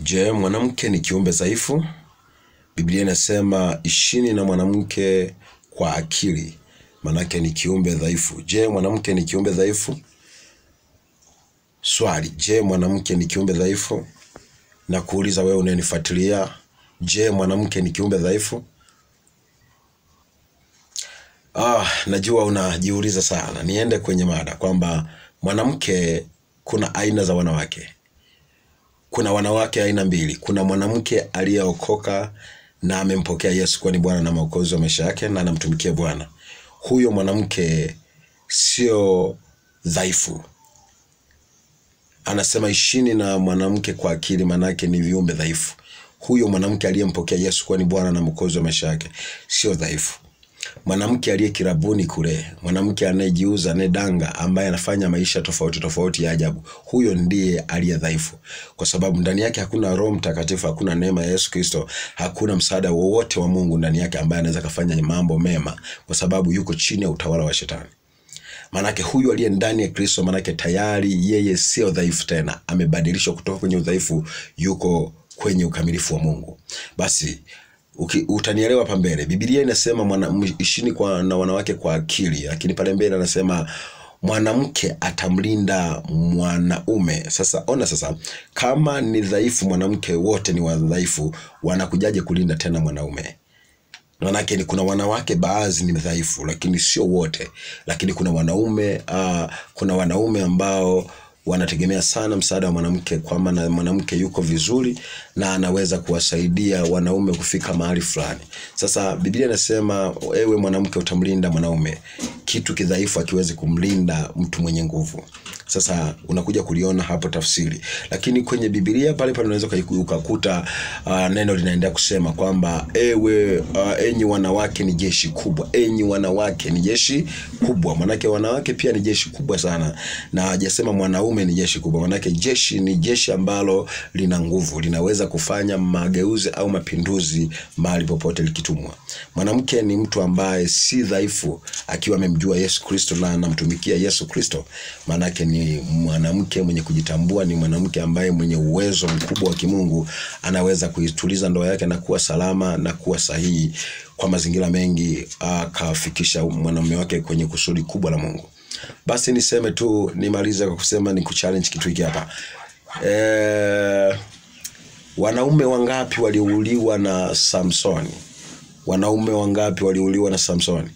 Je, mwanamke ni kiumbe dhaifu? Biblia inasema ishini na mwanamke kwa akili. Manake ni kiumbe dhaifu. Je, mwanamke ni kiumbe dhaifu? Swali, je, mwanamke ni kiumbe dhaifu? Na kuuliza wewe unanifuatilia, je, mwanamke ni kiumbe dhaifu? Najua unajiuliza sana. Niende kwenye mada kwamba mwanamke, kuna aina za wanawake. Kuna wanawake aina mbili. Kuna mwanamke aliyeokoka na amempokea Yesu kuwa ni Bwana na Mwokozi wa maisha yake na anamtumikia Bwana. Huyo mwanamke sio dhaifu. Anasema ishini na mwanamke kwa akili, manake ni viumbe dhaifu. Huyo mwanamke aliyempokea Yesu kuwa ni Bwana na Mwokozi wa maisha yake sio dhaifu. Mwanamke aliye kirabuni kule, mwanamke anayejiuza, anayedanga, ambaye anafanya maisha tofauti ya ajabu, huyo ndiye aliye dhaifu. Kwa sababu ndani yake hakuna Roho Mtakatifu, hakuna neema ya Yesu Kristo, hakuna msaada wowote wa Mungu ndani yake ambaye anaweza kufanya mambo mema, kwa sababu yuko chini ya utawala wa Shetani. Manake huyu aliye ndani ya Kristo, manake tayari yeye sio dhaifu tena, amebadilishwa kutoka kwenye udhaifu, yuko kwenye ukamilifu wa Mungu. Basi utanielewa hapa mbele. Biblia inasema ishini na wanawake kwa akili, lakini pale mbele anasema mwanamke atamlinda mwanaume. Sasa ona, sasa kama ni dhaifu mwanamke, wote ni wadhaifu, wanakujaje kulinda tena mwanaume? Manake ni kuna wanawake baadhi ni dhaifu, lakini sio wote. Lakini kuna wanaume ambao wanategemea sana msaada wa mwanamke, kwa maana mwanamke yuko vizuri na anaweza kuwasaidia wanaume kufika mahali fulani. Sasa Biblia inasema ewe mwanamke utamlinda mwanaume. Kitu kidhaifu hakiwezi kumlinda mtu mwenye nguvu. Sasa unakuja kuliona hapo tafsiri. Lakini kwenye Biblia pale unaweza ukakuta neno linaendelea kusema kwamba enyi wanawake ni jeshi kubwa. Enyi wanawake ni jeshi kubwa. Manake wanawake pia ni jeshi kubwa sana. Na hajasema mwanaume ni jeshi kubwa. Manake jeshi ni jeshi ambalo lina nguvu, linaweza kufanya mageuzi au mapinduzi mahali popote likitumwa. Mwanamke ni mtu ambaye si dhaifu akiwa amemjua Yesu Kristo na anamtumikia Yesu Kristo. Manake ni mwanamke mwenye kujitambua, ni mwanamke ambaye mwenye uwezo mkubwa wa kimungu, anaweza kuituliza ndoa yake na kuwa salama na kuwa sahihi kwa mazingira mengi, akafikisha mwanamume wake kwenye kusudi kubwa la Mungu. Basi niseme tu, nimalize kwa kusema ni kuchallenge kitu hiki hapa. Wanaume wangapi waliuliwa na Samsoni? Wanaume wangapi waliuliwa na Samsoni?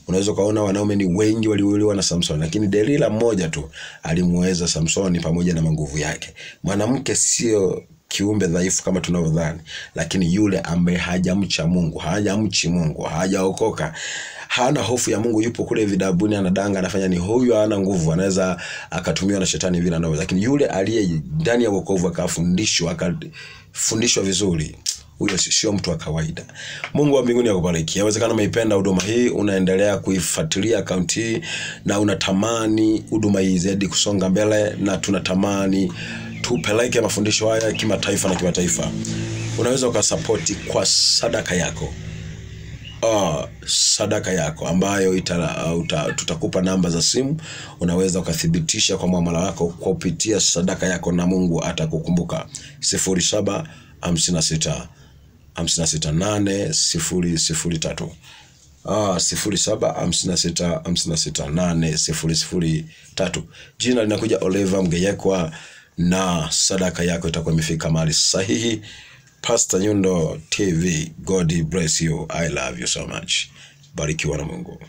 Unaweza kaona wanaume ni wengi waliuliwa na Samsoni, lakini Delila mmoja tu alimweza Samsoni pamoja na nguvu yake. Mwanamke sio kiumbe dhaifu kama tunavyodhani, lakini yule ambaye hajamcha Mungu, hajamchi Mungu, hajaokoka, hana hofu ya Mungu, yupo kule vidabuni anadanga, anafanya ni huyu hana nguvu, anaweza akatumiwa na Shetani vile anavyo. Lakini yule aliye ndani ya wokovu akafundishwa vizuri, huyo sio mtu wa kawaida. Mungu wa mbinguni akubariki. Yawezekana umeipenda huduma hii, unaendelea kuifuatilia account hii na unatamani huduma hii zaidi kusonga mbele, na tunatamani tupeleke mafundisho haya kimataifa na kimataifa. Unaweza ukasupporti kwa sadaka yako. Sadaka yako ambayo tutakupa namba za simu. Unaweza ukathibitisha kwa muamala wako kupitia sadaka yako na Mungu atakukumbuka. 0756 568 003. Jina linakuja Oliver Mgeyekwa, na sadaka yako itakuwa imefika mahali sahihi. Pastor Nyundo TV, God bless you. I love you so much. Barikiwa na Mungu.